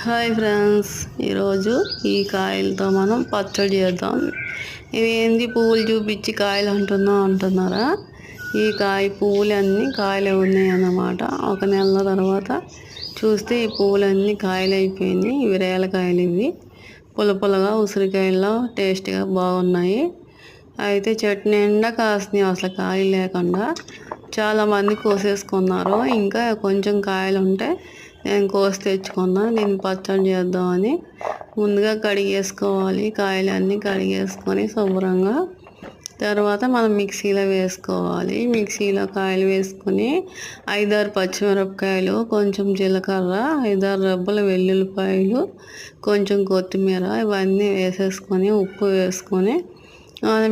Hi friends, ఈరోజు ఈ కాయలతో మనం పచ్చడి చేద్దాం. ఇవి ఏంది పువ్వులు చూపించి కాయలు అంటున్నారా? ఈ పువ్వులన్నీ కాయలు ఉన్నాయి అన్నమాట. ఒక నెల తర్వాత చూస్తే ఈ పువ్వులన్నీ కాయలు అయిపోయినాయి. ఇవి రేలకాయలు. ఇవి పుల్లగా ఉసిరికాయల్లో టేస్ట్గా బాగున్నాయి. అయితే చెట్టు నిండా కాసినాయి, అసలు కాయలు లేకుండా. చాలామంది కోసేసుకున్నారు. ఇంకా కొంచెం కాయలు ఉంటే నేను కోసి తెచ్చుకున్నా. నేను పచ్చడి చేద్దామని ముందుగా కడిగేసుకోవాలి. కాయలన్నీ కడిగేసుకొని శుభ్రంగా తర్వాత మనం మిక్సీలో వేసుకోవాలి. మిక్సీలో కాయలు వేసుకొని 5-6 పచ్చిమిరపకాయలు, కొంచెం జీలకర్ర, 5-6 రెబ్బల వెల్లుల్లిపాయలు, కొంచెం కొత్తిమీర ఇవన్నీ వేసేసుకొని ఉప్పు వేసుకొని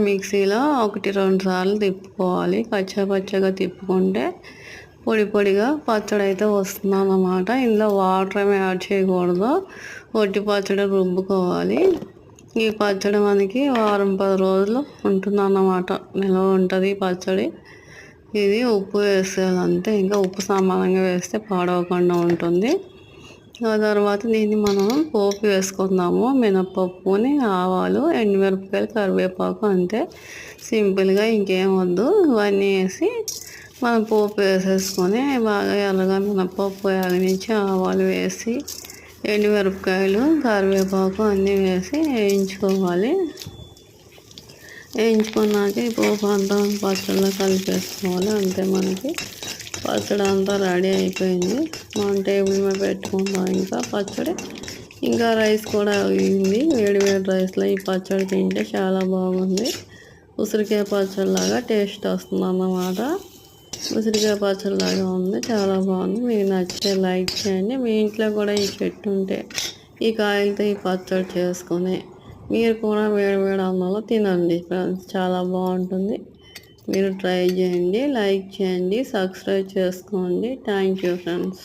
మిక్సీలో 1-2 సార్లు తిప్పుకోవాలి. పచ్చగా తిప్పుకుంటే పొడిగా పచ్చడి అయితే వస్తుంది అన్నమాట. ఇందులో వాటర్ ఏమి యాడ్ చేయకూడదు. ఒట్టి పచ్చడి రుబ్బుకోవాలి. ఈ పచ్చడి మనకి 10 రోజులు ఉంటుందన్నమాట. నిల్వ ఉంటుంది పచ్చడి. ఇది ఉప్పు వేసేది అంతే. ఇంకా ఉప్పు సమానంగా వేస్తే పాడవకుండా ఉంటుంది. ఆ తర్వాత దీన్ని మనం పోపు వేసుకుందాము. మినపప్పుని, ఆవాలు, ఎండుమిరపకాయలు, కరివేపాకు అంతే. సింపుల్గా ఇంకేం వద్దు. ఇవన్నీ వేసి మనం పోపు వేసేసుకొని బాగా ఎర్రగా మినపప్పు వేగనిచ్చి ఆవాలు వేసి ఎండుమిరపకాయలు, కరివేపాకు అన్నీ వేసి వేయించుకోవాలి. వేయించుకున్నాక ఈ పోపు అంతా పచ్చడిలో కలిపేసుకోవాలి. అంతే, మనకి పచ్చడి అంతా రెడీ అయిపోయింది. మనం టేబుల్ మీద పెట్టుకుందాం. ఇంకా పచ్చడి, ఇంకా రైస్ కూడా అయింది. వేడి రైస్లో ఈ పచ్చడి తింటే చాలా బాగుంది. ఉసిరికాయ పచ్చడిలాగా టేస్ట్ వస్తుంది అన్నమాట. ఉసిరికాయ పచ్చడిలాగా ఉంది, చాలా బాగుంది. మీకు నచ్చితే లైక్ చేయండి. మీ ఇంట్లో కూడా ఈ చెట్టు ఉంటే ఈ కాయలతో ఈ పచ్చడి చేసుకొని మీరు కూడా వేడి అన్నంలో తినండి ఫ్రెండ్స్. చాలా బాగుంటుంది. మీరు ట్రై చేయండి, లైక్ చేయండి, సబ్స్క్రైబ్ చేసుకోండి. Thank you friends.